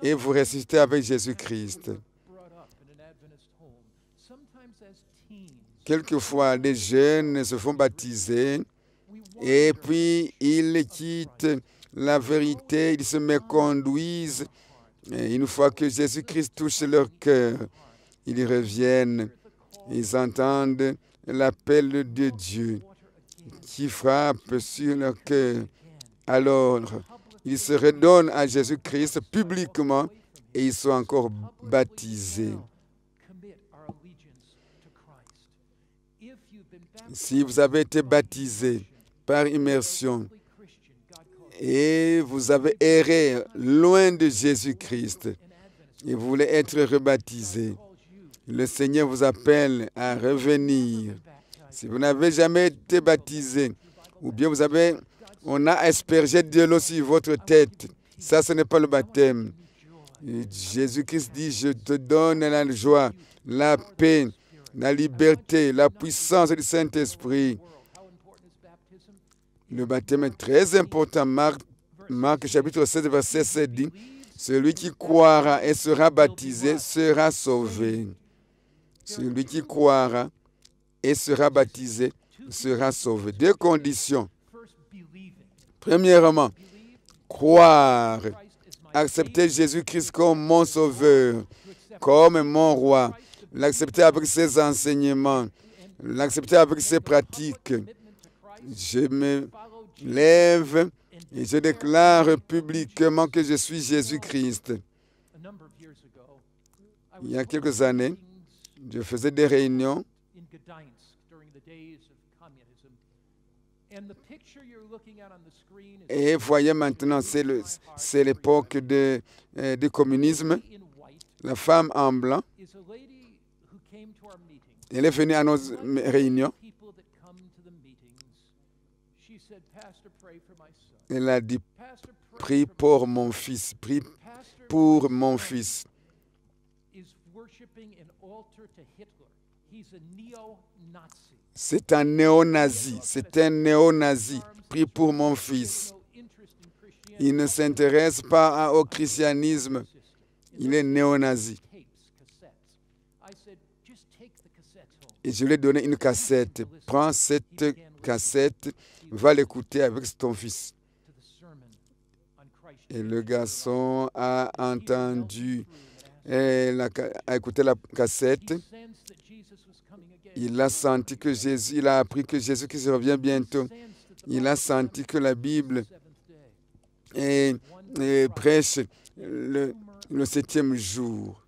et vous ressuscitez avec Jésus-Christ. Quelquefois, les jeunes se font baptiser et puis ils quittent la vérité, ils se méconduisent. Et une fois que Jésus-Christ touche leur cœur, ils reviennent, ils entendent l'appel de Dieu qui frappe sur leur cœur. Alors, ils se redonnent à Jésus-Christ publiquement et ils sont encore baptisés. Si vous avez été baptisé par immersion et vous avez erré loin de Jésus-Christ et vous voulez être rebaptisé, le Seigneur vous appelle à revenir Si vous n'avez jamais été baptisé, ou bien on a aspergé de l'eau sur votre tête, ça, ce n'est pas le baptême. Jésus-Christ dit, je te donne la joie, la paix, la liberté, la puissance du Saint-Esprit. Le baptême est très important. Marc chapitre 16, verset 7 dit, celui qui croira et sera baptisé sera sauvé. Celui qui croira et sera baptisé sera sauvé. Deux conditions. Premièrement, croire, accepter Jésus-Christ comme mon sauveur, comme mon roi, l'accepter avec ses enseignements, l'accepter avec ses pratiques. Je me lève et je déclare publiquement que je suis Jésus-Christ. Il y a quelques années, je faisais des réunions et voyez maintenant, c'est l'époque du communisme. La femme en blanc, elle est venue à nos réunions. Elle a dit, prie pour mon fils, prie pour mon fils. C'est un néo-nazi, prie pour mon fils. Il ne s'intéresse pas au christianisme, il est néo-nazi. Et je lui ai donné une cassette. Prends cette cassette, va l'écouter avec ton fils. Et le garçon a entendu, a écouté la cassette. Il a senti que Jésus, il a appris que Jésus qui revient bientôt. Il a senti que la Bible prêche le 7e jour.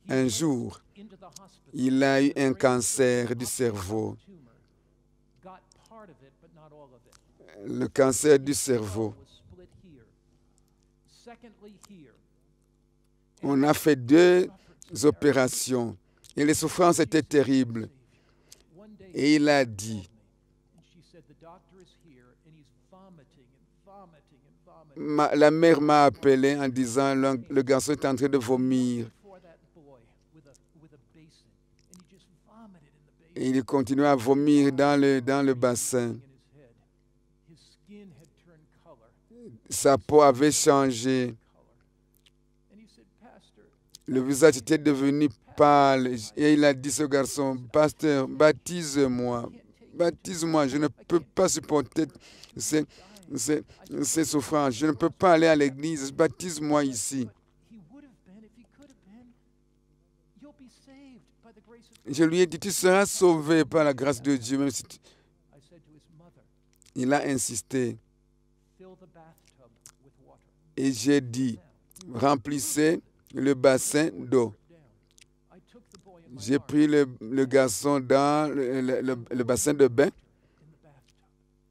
Un jour, il a eu un cancer du cerveau. Le cancer du cerveau. On a fait 2 opérations et les souffrances étaient terribles. Et il a dit, la mère m'a appelé en disant, le garçon est en train de vomir. Et il continuait à vomir dans le bassin. Sa peau avait changé. Le visage était devenu pâle. Et il a dit à ce garçon, pasteur, baptise-moi. Baptise-moi. Je ne peux pas supporter ces souffrances. Je ne peux pas aller à l'église. Baptise-moi ici. Je lui ai dit, tu seras sauvé par la grâce de Dieu. Même si Il a insisté. Et j'ai dit, remplissez le bassin d'eau. J'ai pris le garçon dans le bassin de bain,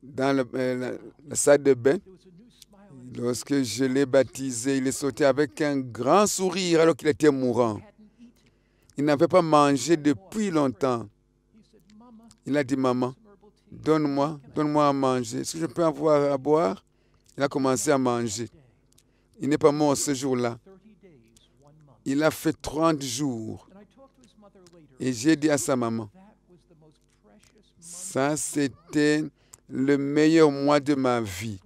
dans la salle de bain. Lorsque je l'ai baptisé, il est sauté avec un grand sourire alors qu'il était mourant. Il n'avait pas mangé depuis longtemps. Il a dit, maman, donne-moi à manger. Est-ce que je peux avoir à boire? Il a commencé à manger. Il n'est pas mort ce jour-là. Il a fait 30 jours. Et j'ai dit à sa maman, ça c'était le meilleur mois de ma vie.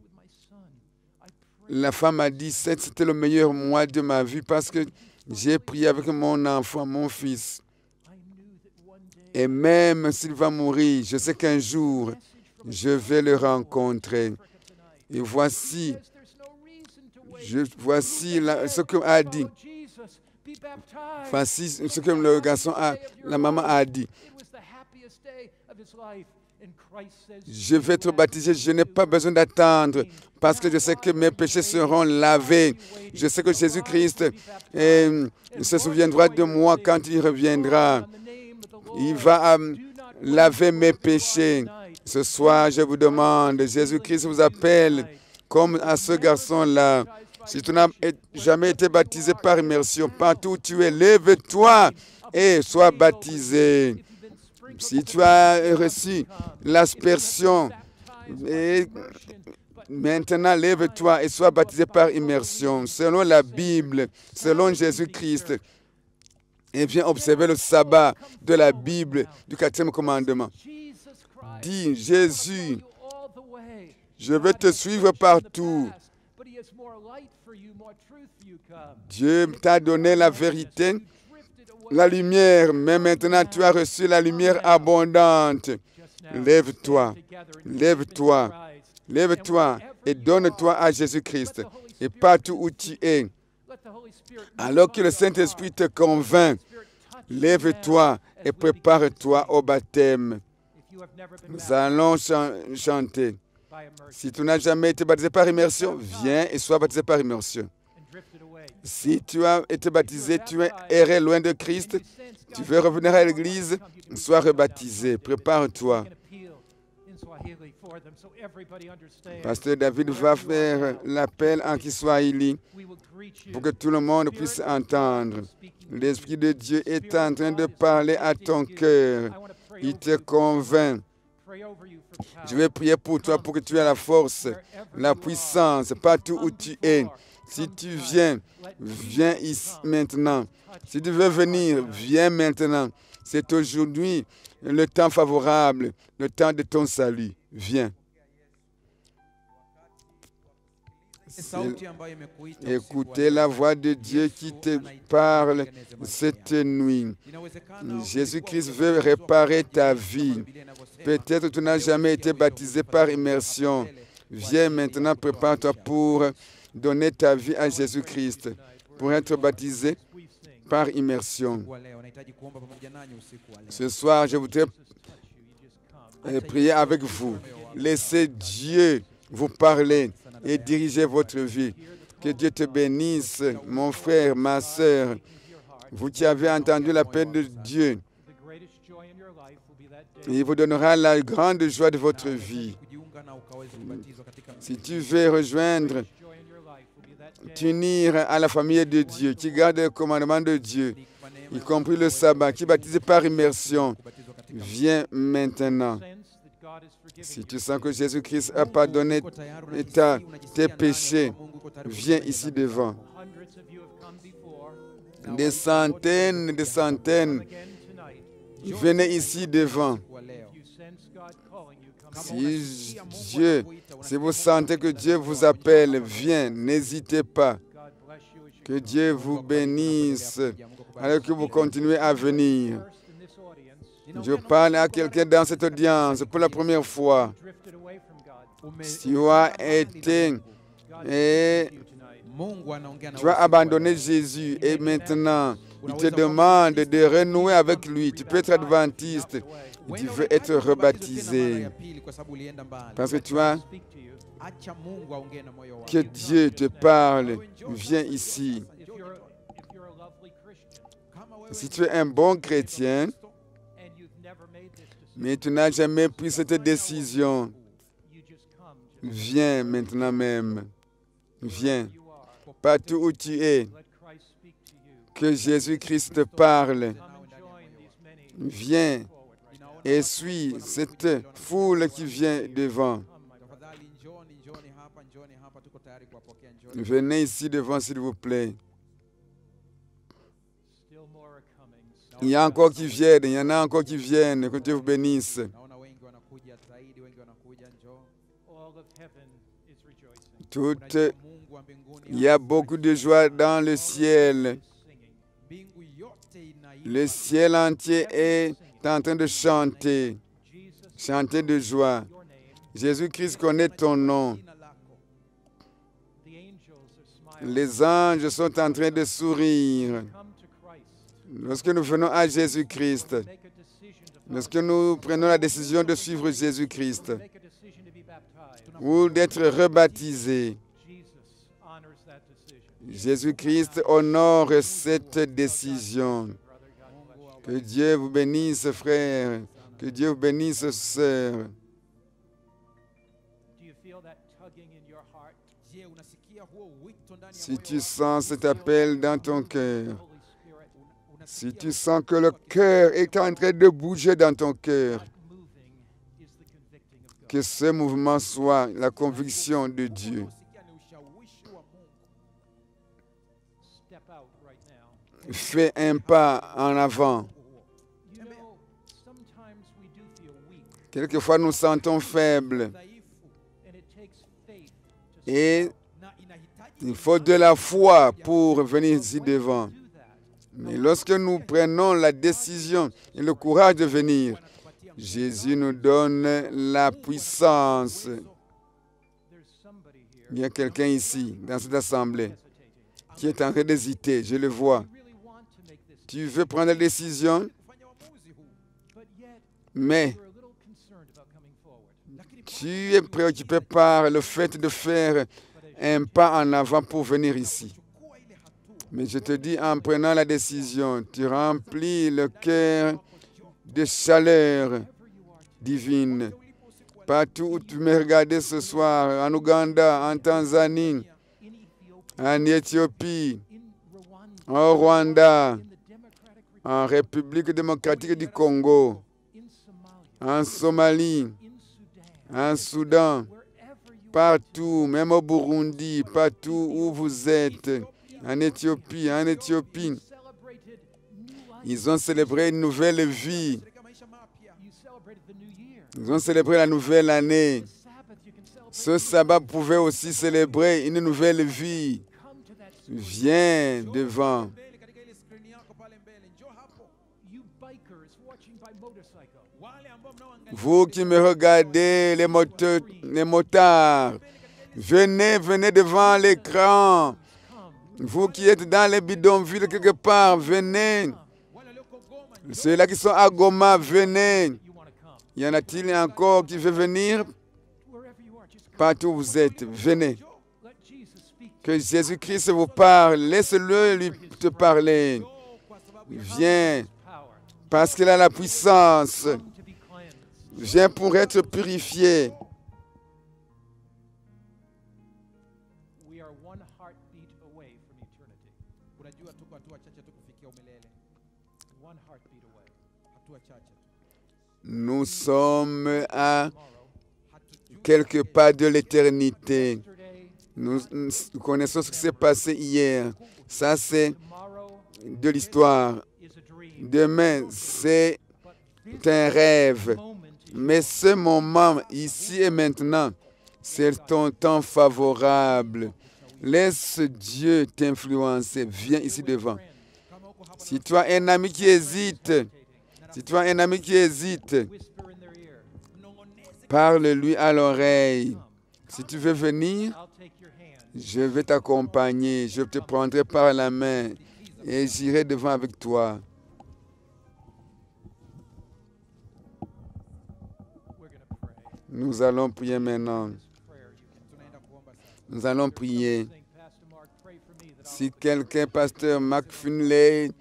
La femme a dit, c'était le meilleur mois de ma vie parce que j'ai prié avec mon enfant, mon fils. Et même s'il va mourir, je sais qu'un jour, je vais le rencontrer. Et voici ce qu'on a dit. Voici ce que le garçon la maman a dit. Je vais être baptisé, je n'ai pas besoin d'attendre parce que je sais que mes péchés seront lavés. Je sais que Jésus-Christ se souviendra de moi quand il reviendra. Il va laver mes péchés. Ce soir, je vous demande, Jésus-Christ vous appelle comme à ce garçon-là. Si tu n'as jamais été baptisé par immersion, partout où tu es, lève-toi et sois baptisé. Si tu as reçu l'aspersion, et maintenant lève-toi et sois baptisé par immersion, selon la Bible, selon Jésus-Christ. Et viens observer le sabbat de la Bible, du 4e commandement. Dis, Jésus, je vais te suivre partout. Dieu t'a donné la vérité, la lumière, mais maintenant tu as reçu la lumière abondante. Lève-toi, lève-toi, lève-toi et donne-toi à Jésus-Christ. Et partout où tu es, alors que le Saint-Esprit te convainc, lève-toi et prépare-toi au baptême. Nous allons chanter. Si tu n'as jamais été baptisé par immersion, viens et sois baptisé par immersion. Si tu as été baptisé, tu es erré loin de Christ, tu veux revenir à l'église, sois rebaptisé, prépare-toi. Pasteur David va faire l'appel en Kiswahili pour que tout le monde puisse entendre. L'Esprit de Dieu est en train de parler à ton cœur. Il te convainc. Je vais prier pour toi pour que tu aies la force, la puissance, partout où tu es. Si tu viens, viens ici maintenant. Si tu veux venir, viens maintenant. C'est aujourd'hui le temps favorable, le temps de ton salut. Viens. Écoutez la voix de Dieu qui te parle cette nuit. Jésus-Christ veut réparer ta vie. Peut-être que tu n'as jamais été baptisé par immersion. Viens maintenant, prépare-toi pour donner ta vie à Jésus-Christ, pour être baptisé par immersion. Ce soir, je voudrais prier avec vous. Laissez Dieu vous parler et diriger votre vie. Que Dieu te bénisse, mon frère, ma sœur. Vous qui avez entendu l'appel de Dieu, il vous donnera la grande joie de votre vie. Si tu veux rejoindre, t'unir à la famille de Dieu, qui garde le commandement de Dieu, y compris le sabbat, qui est baptisé par immersion, viens maintenant. Si tu sens que Jésus-Christ a pardonné tes péchés, viens ici devant. Des centaines, venez ici devant. Si vous sentez que Dieu vous appelle, viens, n'hésitez pas. Que Dieu vous bénisse alors que vous continuez à venir. Je parle à quelqu'un dans cette audience pour la première fois. Tu as été et tu as abandonné Jésus et maintenant il te demande de renouer avec lui. Tu peux être adventiste. Tu veux être rebaptisé. Parce que tu as que Dieu te parle. Viens ici. Si tu es un bon chrétien, mais tu n'as jamais pris cette décision, viens maintenant même. Viens. Partout où tu es, que Jésus-Christ te parle. Viens et suis cette foule qui vient devant. Venez ici devant, s'il vous plaît. Il y a encore qui viennent, il y en a encore qui viennent. Que Dieu vous bénisse. Il y a beaucoup de joie dans le ciel. Le ciel entier est en train de chanter, chanter de joie. Jésus-Christ connaît ton nom. Les anges sont en train de sourire. Lorsque nous venons à Jésus-Christ, lorsque nous prenons la décision de suivre Jésus-Christ ou d'être rebaptisé, Jésus-Christ honore cette décision. Que Dieu vous bénisse, frère. Que Dieu vous bénisse, sœur. Si tu sens cet appel dans ton cœur, Si tu sens que le cœur est en train de bouger dans ton cœur, que ce mouvement soit la conviction de Dieu. Fais un pas en avant. Quelquefois, nous sentons faibles. Et il faut de la foi pour venir ici devant. Mais lorsque nous prenons la décision et le courage de venir, Jésus nous donne la puissance. Il y a quelqu'un ici, dans cette assemblée, qui est en train d'hésiter. Je le vois. Tu veux prendre la décision, mais tu es préoccupé par le fait de faire un pas en avant pour venir ici. Mais je te dis, en prenant la décision, tu remplis le cœur de chaleur divine. Partout où tu m'as regardé ce soir, en Ouganda, en Tanzanie, en Éthiopie, au Rwanda, en République démocratique du Congo, en Somalie, en Soudan, partout, même au Burundi, partout où vous êtes, en Éthiopie, ils ont célébré une nouvelle vie. Ils ont célébré la nouvelle année. Ce sabbat pouvait aussi célébrer une nouvelle vie. Viens devant. Vous qui me regardez, les motards, venez devant l'écran. Vous qui êtes dans les bidonvilles quelque part, venez. Ceux-là qui sont à Goma, venez. Y en a-t-il encore qui veut venir? Partout où vous êtes, venez. Que Jésus-Christ vous parle. Laisse-le lui te parler. Viens, parce qu'il a la puissance. Viens pour être purifié. Nous sommes à quelques pas de l'éternité. Nous connaissons ce qui s'est passé hier. Ça, c'est de l'histoire. Demain, c'est un rêve. Mais ce moment, ici et maintenant, c'est ton temps favorable. Laisse Dieu t'influencer. Viens ici devant. Si tu as un ami qui hésite, parle-lui à l'oreille. Si tu veux venir, je vais t'accompagner. Je te prendrai par la main et j'irai devant avec toi. Nous allons prier maintenant. Nous allons prier. Si quelqu'un, pasteur McFinley,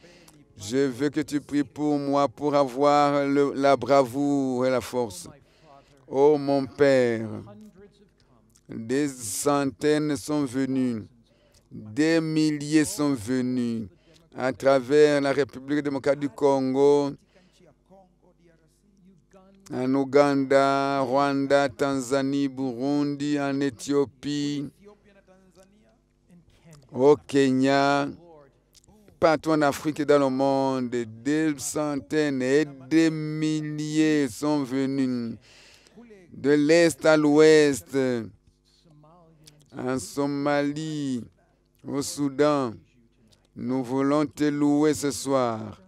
je veux que tu pries pour moi pour avoir la bravoure et la force. Oh mon Père, des centaines sont venus, des milliers sont venus à travers la République démocratique du Congo, en Ouganda, Rwanda, Tanzanie, Burundi, en Éthiopie, au Kenya, partout en Afrique et dans le monde. Des centaines et des milliers sont venus de l'Est à l'Ouest, en Somalie, au Soudan. Nous voulons te louer ce soir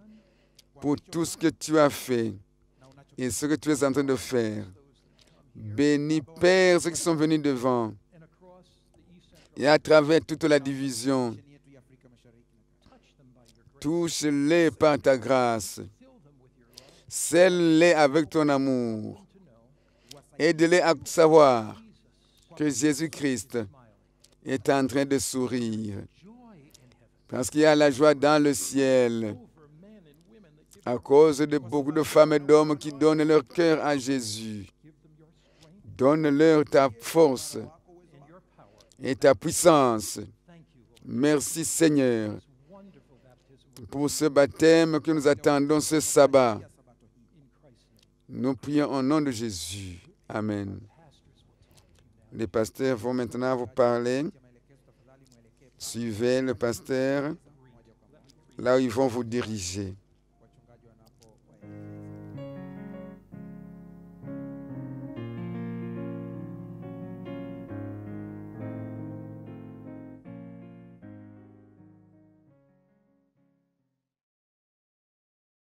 pour tout ce que tu as fait et ce que tu es en train de faire. Bénis, Père, ceux qui sont venus devant et à travers toute la division. Touche-les par ta grâce. Scelle-les avec ton amour. Aide-les à savoir que Jésus-Christ est en train de sourire. Parce qu'il y a la joie dans le ciel. À cause de beaucoup de femmes et d'hommes qui donnent leur cœur à Jésus. Donne-leur ta force et ta puissance. Merci Seigneur pour ce baptême que nous attendons ce sabbat. Nous prions au nom de Jésus. Amen. Les pasteurs vont maintenant vous parler. Suivez le pasteur là où ils vont vous diriger.